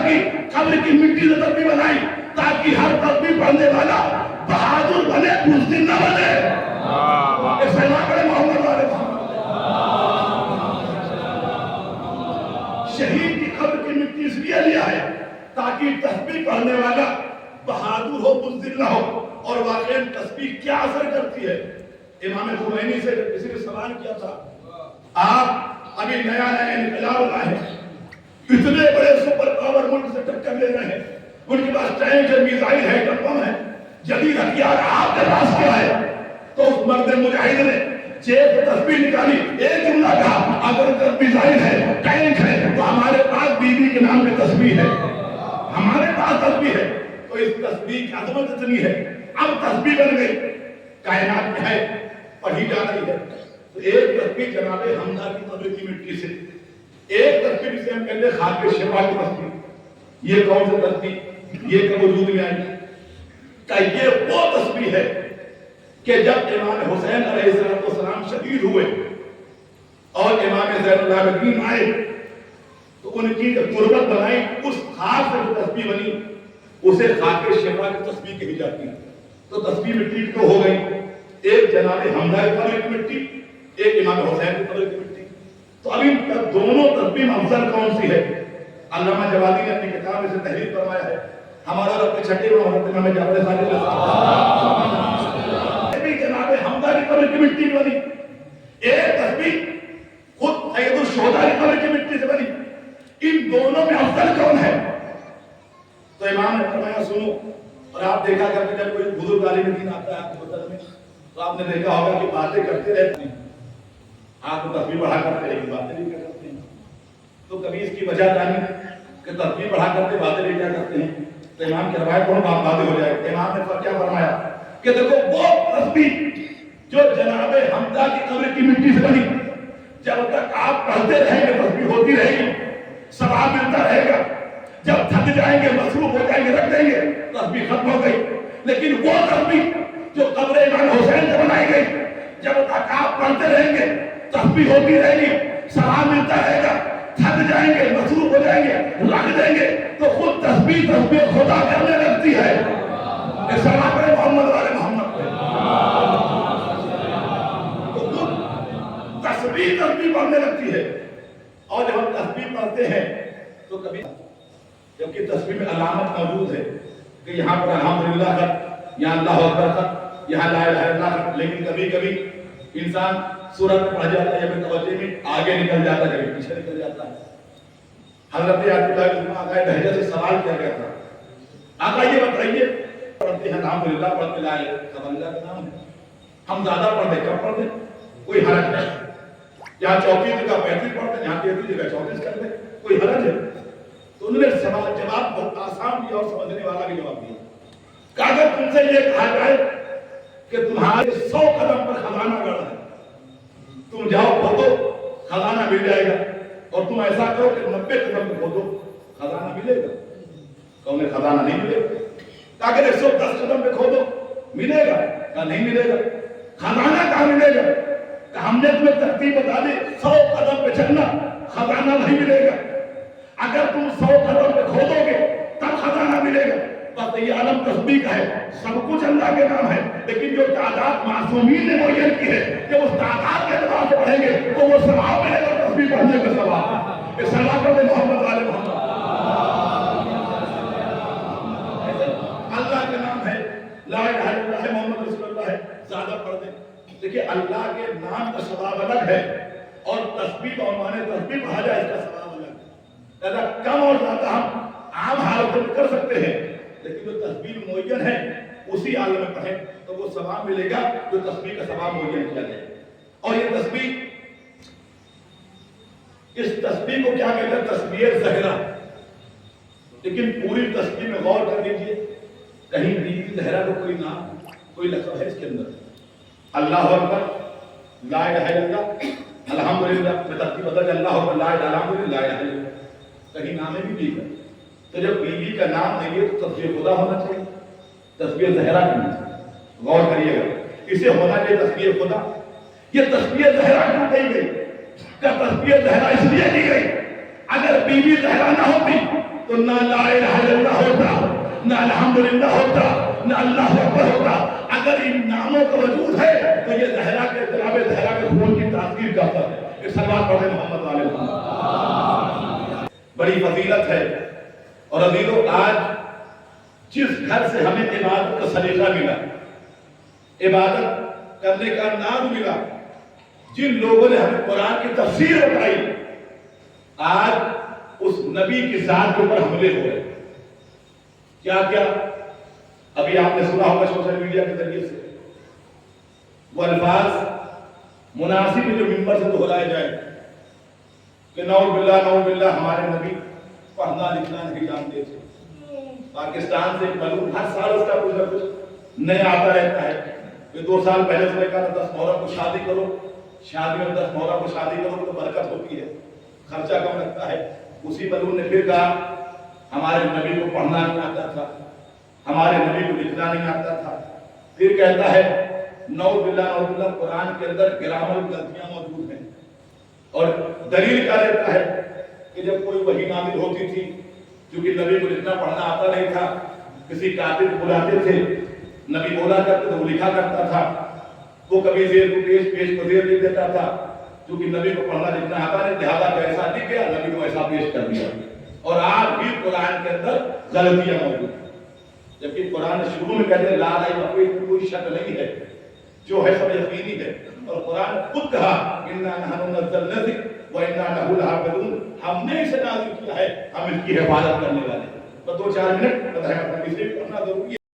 کی قبر کی مٹی سے تسبیح بنائی تاکہ ہر تسبیح پڑھنے والا بہادر بنے، بزدل نہ بنے۔ ایک سلام پڑھے محمد والے شہید کی قبر کی مٹی اس لیے لیا ہے تاکہ تسبیح پڑھنے والا بہادر ہو، بزدل نہ ہو۔ اور واقعی تسبیح کیا اثر کرتی ہے؟ امام خمینی سے کسی نے سوال کیا تھا، آپ ابھی نیا انقلاب لائے ہیں، اتنے بڑے سپر پاور ملک سے ٹکر لے رہے ہیں، ان کے پاس ٹینک ہے، میزائل ہے، ٹپم ہے، جدید ہتھیار، آپ کے پاس کیا ہے؟ تو اس مرد مجاہد نے جیب سے تسبیح نکالی، ایک جملہ کہا، اگر میزائل ہے، ٹینک ہے، تو ہمارے پاس بیوی کے نام میں تسبیح ہے، ہمارے پاس تسبیح ہے۔ تو اس تسبیح کی عظمت اتنی ہے، اب تسبیح بن گئی، کائنات میں ہے، پڑھی جا رہی ہے۔ تو ایک تسبیح جناب حمزہ کی قبر کی مٹی سے، ایک تسبیح جسے ہم کہتے ہیں خاک شفا کی تسبیح، یہ کون سی تسبیح؟ یہ کب وجود میں آئی؟ کہ یہ وہ تسبیح ہے کہ جب امام حسین علیہ السلام شہید ہوئے اور امام زین العابدین آئے تو ان کی قربت بنائی، اس خاک سے جو تسبیح بنی اسے خاک شفا کی تسبیح کہی جاتی ہے۔ تو تسبیح مٹی تو ہو گئی، ایک جناب حمزہ کی قبر کی مٹی، ایک امام حسین کی قبر کی مٹی۔ تو ابھی دونوں تسبیح میں افضل کون سی ہے؟ علامہ جوادی نے اپنی کتاب میں سے تحریر فرمایا ہے، ہمارا رب چھٹے میں حضرت امام جعفر صادق جناب حمزہ کی قبر کی مٹی بنی، ایک تسبیح خود سید الشہداء کی قبر کی مٹی سے بنی۔ ان دونوں میں افضل کون ہے؟ تو امام نے فرمایا سنو، اور آپ دیکھا کرتے جب کوئی بزرگ عالم دین آتا ہے آپ کے مدد میں تو آپ نے دیکھا ہوگا کہ باتیں کرتے رہتے ہیں، آپ کو تسبیح بڑھا کرتے ہیں، باتیں بھی کرتے ہیں۔ تو کبھی اس کی وجہ جانی کہ تسبیح بڑھا کرتے باتیں بھی کیا کرتے ہیں، تو امام کی روایت پڑھو آپ باتیں ہو جائے۔ امام نے کیا فرمایا کہ دیکھو وہ تسبیح جو جناب حمزہ کی قبر کی مٹی سے بنی، جب تک آپ پڑھتے رہیں گے تسبیح ہوتی رہے گی، ثواب ملتا رہے گا، جب تھک جائیں گے، مصروف ہو جائیں گے، رکھ دیں گے، تسبیح ختم ہو گئی۔ لیکن وہ تسبیح جو قبر امام حسین سے بنائی گئی، جب تک آپ پڑھتے رہیں گے تسبیح ہوتی رہے گی، ثواب ملتا رہے گا، تھک جائیں گے، مصروف ہو جائیں گے، رکھ دیں گے، تو خود تسبیح خدا کرنے لگتی ہے۔ ایک سلام پڑھے محمد والے محمد پہ۔ تو خود تسبیح پڑھنے لگتی ہے۔ اور جب ہم تسبیح پڑھتے ہیں تو کبھی جبکہ تسبیح میں علامت موجود ہے کہ یہاں پر الحمدللہ کا، یہاں اللہ اکبر کا، یہاں لا الہ الا اللہ کا، لیکن کبھی کبھی انسان سورت پڑھ جاتا ہے یا پھر توجہ میں آگے نکل جاتا ہے، کبھی پیچھے نکل جاتا ہے۔ حضرت عطیہ آقا بہجہ سے سوال کیا گیا تھا، آقا یہ بتائیے پڑھتے ہیں الحمدللہ، پڑھتے لا الہ الا اللہ کا نام ہے، ہم زیادہ پڑھتے کم پڑھتے کوئی حرج ہے؟ یہاں 34 جگہ 35 پڑھتے ہیں، یہاں 33 جگہ 34 کرتے کوئی حرج ہے؟ تو انہوں نے جواب بہت آسان دیا اور سمجھنے والا بھی جواب دیا کہ اگر تم سے یہ کہا جائے کہ تمہارے 100 قدم پر خزانہ گڑا ہے، تم جاؤ کھودو خزانہ مل جائے گا، اور تم ایسا کرو کہ 90 قدم پر کھودو خزانہ ملے گا، کہ انہیں خزانہ نہیں ملے گا۔ کہ اگر 110 قدم پہ کھودو ملے گا، کہ نہیں ملے گا۔ خزانہ کہاں ملے گا؟ کہ ہم نے تمہیں ترتیب بتا دی، 100 قدم پہ چلنا، خزانہ نہیں ملے گا۔ اگر تم 100 قدم پہ کھودو گے تب خزانہ ملے گا۔ بس یہ عالم تسبیح کا ہے، سب کچھ اللہ کے نام ہے، لیکن جو تعداد معصومین نے معین کی ہے کہ اس تعداد کے اعتبار سے پڑھیں گے تو وہ ثواب ملے گا، تسبیح پڑھنے کا ثواب۔ اس صلاۃ پڑھیں محمد والے محمد۔ اللہ کا نام ہے، لا الہ الا اللہ ہے، محمد رسول اللہ ہے، زیادہ پڑھ دیں۔ دیکھیے اللہ کے نام کا ثواب الگ ہے اور تسبیح اور معنی تسبیح پڑھا جائے اس کا ثواب الگ ہے۔ لہذا کم اور زیادہ ہم عام حالتوں میں کر سکتے ہیں، لیکن جو تسبیح معین ہے اسی عالم میں پڑھیں تو وہ ثواب ملے گا جو تسبیح کا ثواب معین کیا جائے۔ اور یہ تسبیح، اس تسبیح کو کیا کہتے ہیں؟ تسبیح زہرا۔ لیکن پوری تسبیح میں غور کر لیجیے، کہیں بھی زہرا کو کوئی نام، کوئی لقب ہے اس کے اندر؟ اللہ اکبر، لا الہ الا اللہ، الحمدللہ، میں ترتیب بدل اللہ اکبر، لا الہ الا اللہ، لا الہ الا اللہ، کہیں نام ہے بھی ہے۔ تو جب بیوی کا نام نہیں ہے تو تسبیح خدا ہونا چاہیے، تسبیح زہرا نہیں ہے۔ غور کریے گا، اسے ہونا چاہیے تسبیح خدا۔ یہ تسبیح زہرا کیوں کہی گئی؟ کیا تسبیح زہرا اس لیے کی گئی اگر بی بی زہرا نہ ہوتی تو نہ لا الہ الا اللہ ہوتا، نہ الحمدللہ ہوتا، نہ اللہ اکبر ہوتا۔ اگر ان ناموں کا وجود ہے تو یہ زہرا کے جناب زہرا کے خون کی تاثیر کرتا ہے۔ اس سلوات پڑھیں محمد علیہ وسلم۔ بڑی فضیلت ہے۔ اور عزیزو، آج جس گھر سے ہمیں عبادت کا سلیقہ ملا، عبادت کرنے کا انداز ملا، جن لوگوں نے ہمیں قرآن کی تفسیر بتائی، آج اس نبی کی ذات کے اوپر حملے ہوئے۔ کیا کیا؟ ابھی آپ نے سنا ہوگا سوشل میڈیا کے ذریعے سے وہ الفاظ مناسب جو ممبر سے دہرائے جائے کہ نعوذ باللہ ہمارے نبی پڑھنا لکھنا نہیں جانتے تھے۔ پاکستان سے ایک ملون ہر سال اس کا کچھ نہ کچھ نیا آتا رہتا ہے کہ 2 سال پہلے اس نے کہا 10 محرم کو شادی کرو، شادی میں 10 محرم کو شادی کرو تو برکت ہوتی ہے، خرچہ کم لگتا ہے۔ اسی ملون نے پھر کہا ہمارے نبی کو پڑھنا نہیں آتا تھا، ہمارے نبی کو لکھنا نہیں آتا تھا۔ پھر کہتا ہے نعوذ باللہ قرآن کے اندر گرامر غلطیاں موجود ہیں۔ اور دلیل کیا دیتا ہے کہ جب کوئی وحی نازل ہوتی تھی، کیونکہ نبی کو لکھنا پڑھنا آتا نہیں تھا، کسی کاتب کو بلاتے تھے، نبی بولا کرتے تو وہ لکھا کرتا تھا، وہ کبھی زیر کو پیش کو زیر لکھ دیتا تھا، کیونکہ نبی کو پڑھنا لکھنا آتا نہیں، لہذا ایسا لکھ گیا، نبی کو ایسا پیش کر دیا۔ اور آج بھی قرآن کے اندر غلطیاں موجود ہیں، جبکہ قرآن شروع میں کہتے ہیں لا ریب فیہ، میں کوئی شک نہیں ہے، جو ہے سب یقینی ہے۔ اور قرآن خود کہا انا نحن نزلنا الذکر وانا لہ لحافظون، ہم نے اسے نازل کیا ہے، ہم اس کی حفاظت کرنے والے ہیں۔ تو 2-4 منٹ بتائیں اپنا کسی پڑھنا ضروری ہے۔